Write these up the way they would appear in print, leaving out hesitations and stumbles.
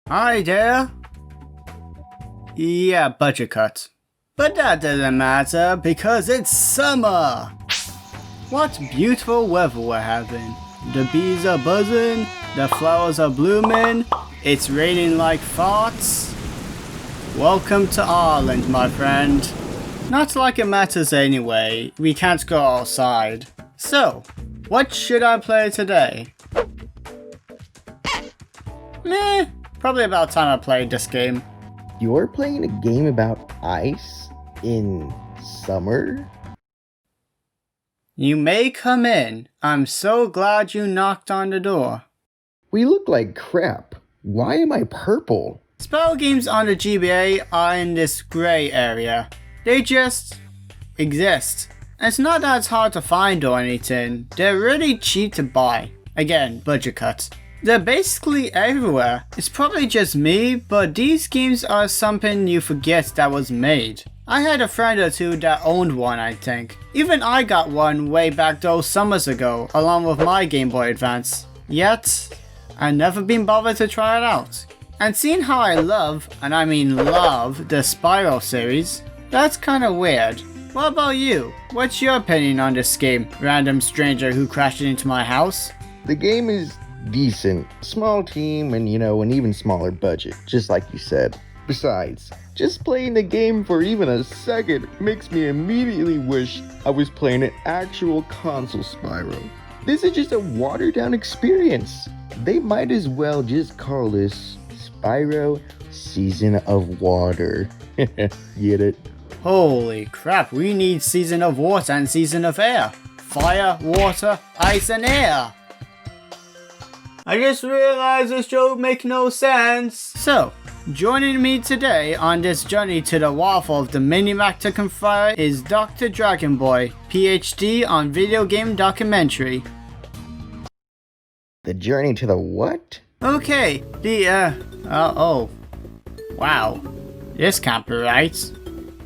Hi there. Yeah, budget cut. But that doesn't matter because it's summer! What beautiful weather we're having. The bees are buzzing, the flowers are blooming, it's raining like farts. Welcome to Ireland, my friend. Not like it matters anyway, we can't go outside. So, what should I play today? Meh, probably about time I played this game. You're playing a game about ice in summer? You may come in. I'm so glad you knocked on the door. We look like crap. Why am I purple? Spyro games on the GBA are in this grey area. They just exist. It's not that it's hard to find or anything. They're really cheap to buy. Again, budget cuts. They're basically everywhere. It's probably just me, but these games are something you forget that was made. I had a friend or two that owned one, I think. Even I got one way back those summers ago, along with my Game Boy Advance. Yet, I've never been bothered to try it out. And seeing how I love, and I mean love, the Spyro series, that's kinda weird. What about you? What's your opinion on this game, random stranger who crashed into my house? The game is decent. Small team and, an even smaller budget, just like you said. Besides, just playing the game for even a second makes me immediately wish I was playing an actual console Spyro. This is just a watered down experience. They might as well just call this Spyro Season of Water. Get it? Holy crap, we need Season of Water and Season of Air. Fire, water, ice and air. I just realized this joke makes no sense. So, joining me today on this journey to the waffle of the Minimac to Confire is Dr. Dragon Boy, PhD on video game documentary. The journey to the what? Okay, wow. This can't be right.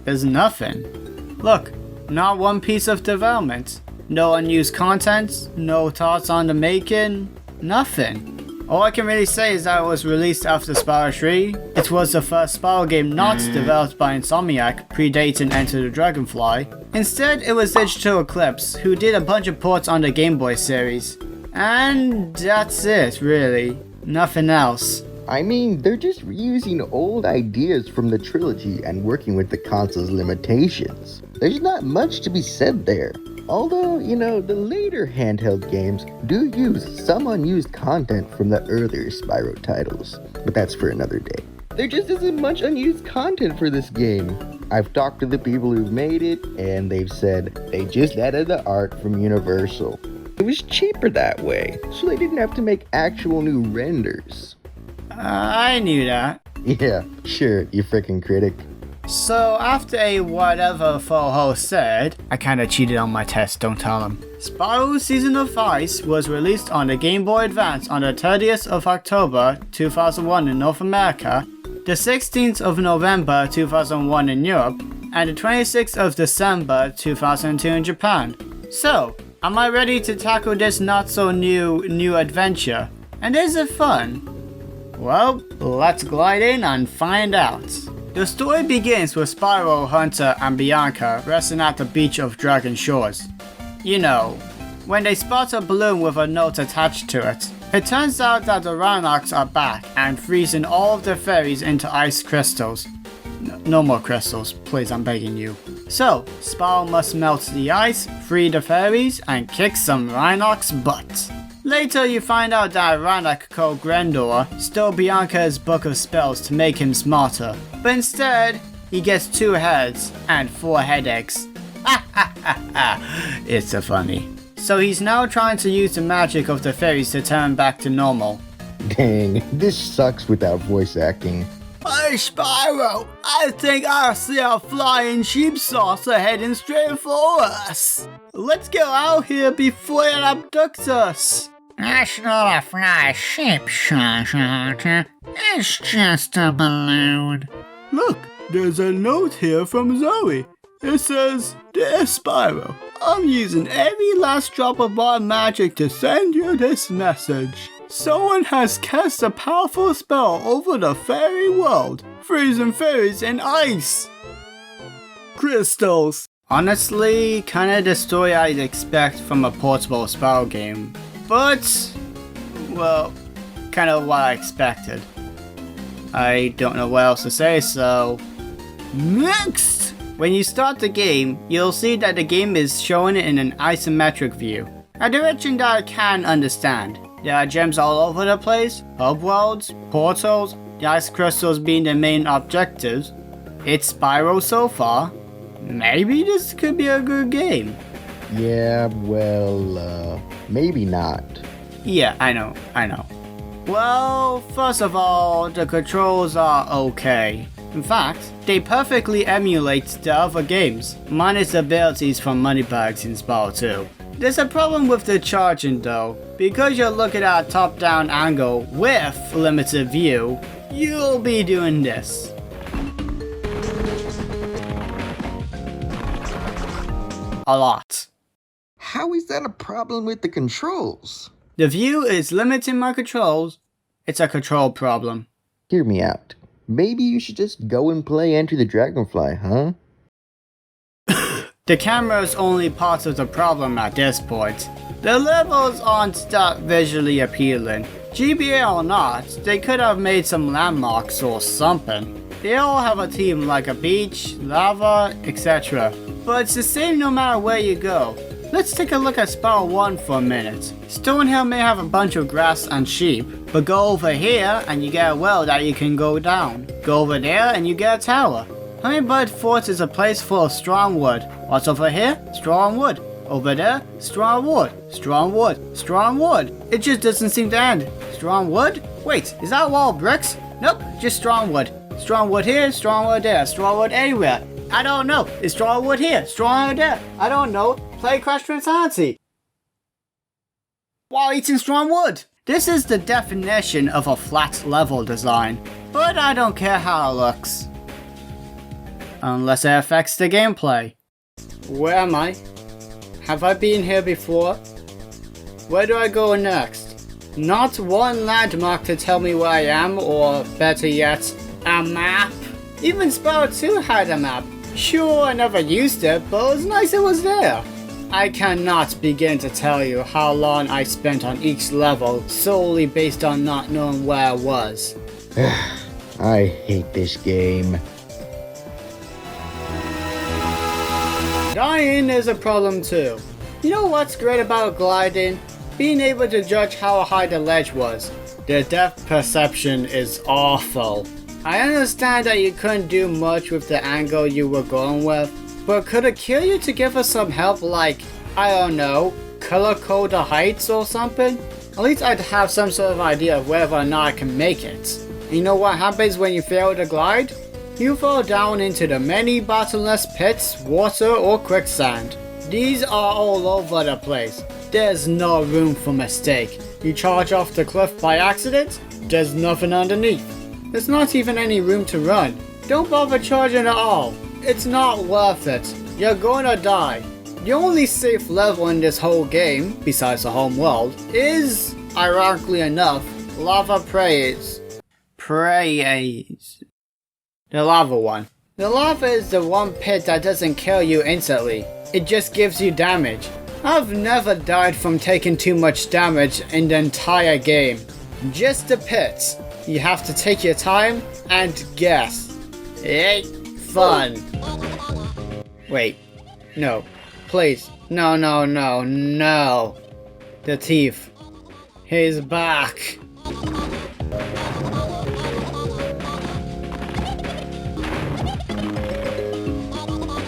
There's nothing. Look, not one piece of development. No unused content, no thoughts on the making, nothing. All I can really say is that it was released after Spyro 3. It was the first Spyro game not developed by Insomniac, predating Enter the Dragonfly. Instead, it was Digital Eclipse, who did a bunch of ports on the Game Boy series. And that's it, really. Nothing else. I mean, they're just reusing old ideas from the trilogy and working with the console's limitations. There's not much to be said there. Although, the later handheld games do use some unused content from the earlier Spyro titles, but that's for another day. There just isn't much unused content for this game. I've talked to the people who've made it, and they've said they just added the art from Universal. It was cheaper that way, so they didn't have to make actual new renders. I knew that. Yeah, sure, you frickin' critic. So after a whatever faux host said, I kinda cheated on my test, don't tell him. Spyro Season of Ice was released on the Game Boy Advance on the 30th of October 2001 in North America, the 16th of November 2001 in Europe, and the 26th of December 2002 in Japan. So, am I ready to tackle this not so new adventure? And is it fun? Well, let's glide in and find out. The story begins with Spyro, Hunter, and Bianca resting at the beach of Dragon Shores. You know, when they spot a balloon with a note attached to it. It turns out that the Rhynocs are back and freezing all of the fairies into ice crystals. No more crystals, please, I'm begging you. So, Spyro must melt the ice, free the fairies, and kick some Rhynocs' butt. Later, you find out that a Rhynoc called Grendor stole Bianca's book of spells to make him smarter. But instead, he gets 2 heads and 4 headaches. Ha ha ha ha! It's so funny. So he's now trying to use the magic of the fairies to turn back to normal. Dang, this sucks without voice acting. Hey Spyro, I think I see a flying sheep saucer heading straight for us. Let's get out here before it abducts us. That's not a fly sheep saucer. It's just a balloon. Look, there's a note here from Zoe. It says, Dear Spyro, I'm using every last drop of my magic to send you this message. Someone has cast a powerful spell over the fairy world, freezing fairies in ice crystals. Honestly, kinda the story I'd expect from a portable Spyro game, but, well, kinda what I expected. I don't know what else to say, so next! When you start the game, you'll see that the game is shown in an isometric view, a direction that I can understand. There are gems all over the place, hub worlds, portals, the ice crystals being the main objectives. It's Spyro so far. Maybe this could be a good game. Yeah, well, maybe not. Yeah, I know. Well, first of all, the controls are okay. In fact, they perfectly emulate the other games, minus the abilities from Moneybags in Spyro 2. There's a problem with the charging though. Because you're looking at a top-down angle with limited view, you'll be doing this. A lot. How is that a problem with the controls? The view is limiting my controls. It's a control problem. Hear me out. Maybe you should just go and play Enter the Dragonfly, huh? The camera is only part of the problem at this point. The levels aren't that visually appealing. GBA or not, they could have made some landmarks or something. They all have a theme like a beach, lava, etc. But it's the same no matter where you go. Let's take a look at Spyro 1 for a minute. Stonehill may have a bunch of grass and sheep, but go over here and you get a well that you can go down. Go over there and you get a tower. Hummingbird Fort is a place full of strong wood. What's over here? Strong wood. Over there? Strong wood. Strong wood. Strong wood. It just doesn't seem to end. Strong wood? Wait, is that wall bricks? Nope, just strong wood. Strong wood here, strong wood there, strong wood anywhere. I don't know. Is strong wood here? Strong wood there? I don't know. Play Crash Insanity while eating strong wood. This is the definition of a flat level design, but I don't care how it looks. Unless it affects the gameplay. Where am I? Have I been here before? Where do I go next? Not one landmark to tell me where I am, or better yet, a map. Even Spyro 2 had a map. Sure, I never used it, but it was nice it was there. I cannot begin to tell you how long I spent on each level solely based on not knowing where I was. I hate this game. Dying is a problem too. You know what's great about gliding? Being able to judge how high the ledge was. The depth perception is awful. I understand that you couldn't do much with the angle you were going with, but could it kill you to give us some help, like, I don't know, color code the heights or something? At least I'd have some sort of idea of whether or not I can make it. And you know what happens when you fail to glide? You fall down into the many bottomless pits, water or quicksand. These are all over the place. There's no room for mistake. You charge off the cliff by accident, there's nothing underneath. There's not even any room to run. Don't bother charging at all. It's not worth it. You're gonna die. The only safe level in this whole game, besides the home world, is, ironically enough, Lava Praise. The lava one. The lava is the one pit that doesn't kill you instantly. It just gives you damage. I've never died from taking too much damage in the entire game. Just the pits. You have to take your time and guess. It ain't fun. Wait. No. Please. No. The thief. He's back.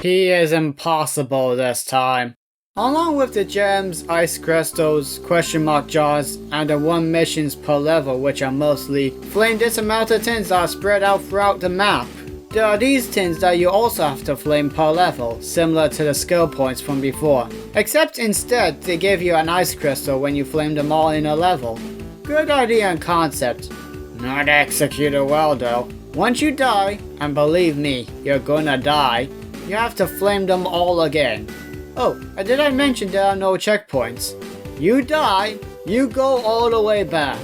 He is impossible this time. Along with the gems, ice crystals, question mark jars, and the 1 missions per level, which are mostly flame dismounted tins that are spread out throughout the map. There are these tins that you also have to flame per level, similar to the skill points from before. Except instead, they give you an ice crystal when you flame them all in a level. Good idea and concept. Not executed well though. Once you die, and believe me, you're gonna die, you have to flame them all again. Oh, and did I mention there are no checkpoints? You die, You go all the way back.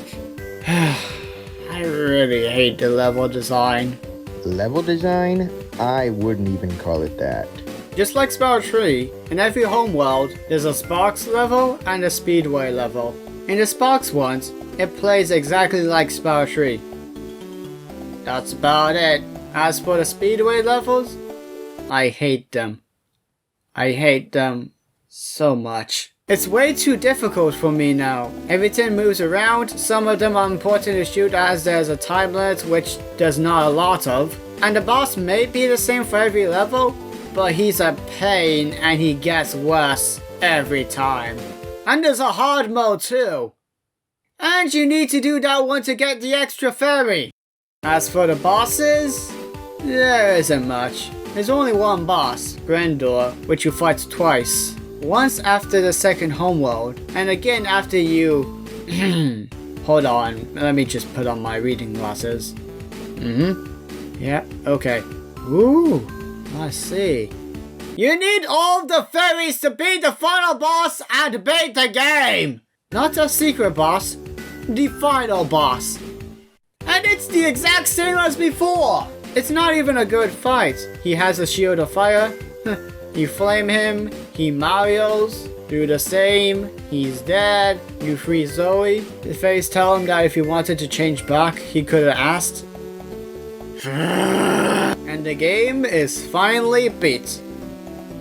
I really hate the level design. Level design? I wouldn't even call it that. Just like Spyro 3, in every homeworld, there's a Sparks level and a Speedway level. In the Sparks ones, it plays exactly like Spyro 3. That's about it. As for the Speedway levels, I hate them. I hate them so much. It's way too difficult for me now. Everything moves around, some of them are important to shoot as there's a time limit, which there's not a lot of. And the boss may be the same for every level, but he's a pain and he gets worse every time. And there's a hard mode too. And you need to do that one to get the extra fairy. As for the bosses, there isn't much. There's only one boss, Grendor, which you fight twice. Once after the second homeworld, and again after you... Hold on, let me just put on my reading glasses. Yeah, okay. Ooh, I see. You need all the fairies to beat the final boss and beat the game! Not a secret boss, the final boss. And it's the exact same as before! It's not even a good fight. He has a shield of fire. You flame him, he Marios, do the same, he's dead, you free Zoe. The fairies tell him that if he wanted to change back, he could have asked. And the game is finally beat.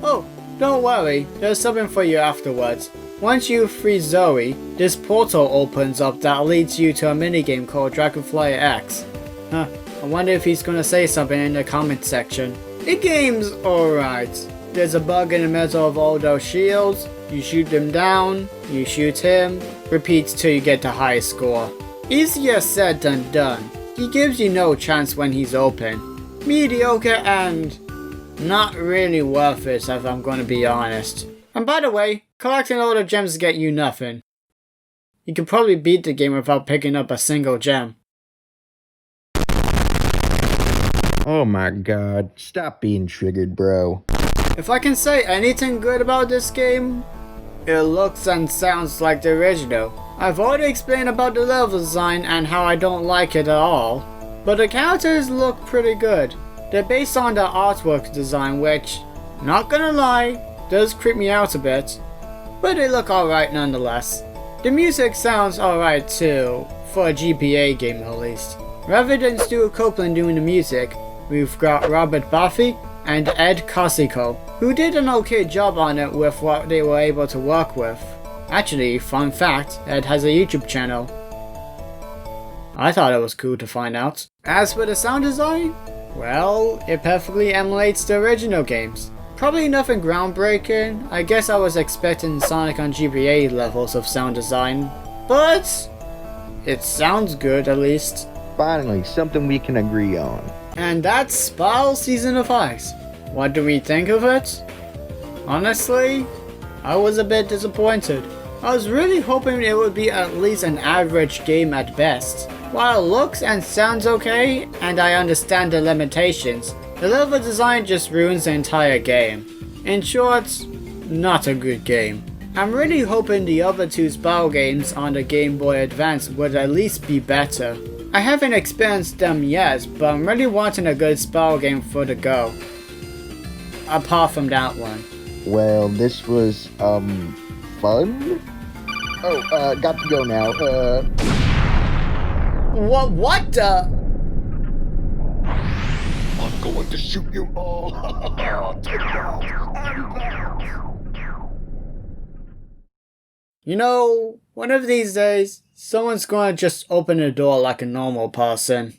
Oh, don't worry, there's something for you afterwards. Once you free Zoe, this portal opens up that leads you to a minigame called Dragonfly X. I wonder if he's gonna say something in the comment section. The game's alright. There's a bug in the middle of all those shields, you shoot them down, you shoot him, repeats till you get the highest score. Easier said than done. He gives you no chance when he's open. Mediocre and not really worth it if I'm gonna be honest. And by the way, collecting all the gems get you nothing. You can probably beat the game without picking up a single gem. Oh my god, stop being triggered, bro. If I can say anything good about this game, it looks and sounds like the original. I've already explained about the level design and how I don't like it at all, but the characters look pretty good. They're based on the artwork design, which, not gonna lie, does creep me out a bit, but they look alright nonetheless. The music sounds alright too, for a GPA game at least. Rather than Stuart Copeland doing the music, we've got Robert Buffy and Ed Cosico, who did an okay job on it with what they were able to work with. Actually, fun fact, Ed has a YouTube channel. I thought it was cool to find out. As for the sound design, well, it perfectly emulates the original games. Probably nothing groundbreaking. I guess I was expecting Sonic on GBA levels of sound design, but it sounds good at least. Finally, something we can agree on. And that's Spyro Season of Ice. What do we think of it? Honestly, I was a bit disappointed. I was really hoping it would be at least an average game at best. While it looks and sounds okay, and I understand the limitations, the level design just ruins the entire game. In short, not a good game. I'm really hoping the other two Spyro games on the Game Boy Advance would at least be better. I haven't experienced them yet, but I'm really wanting a good Spyro game for the go. Apart from that one. Well, this was, fun? Oh, got to go now, What the? I'm going to shoot you all. Take that. You know, one of these days, someone's gonna just open the door like a normal person.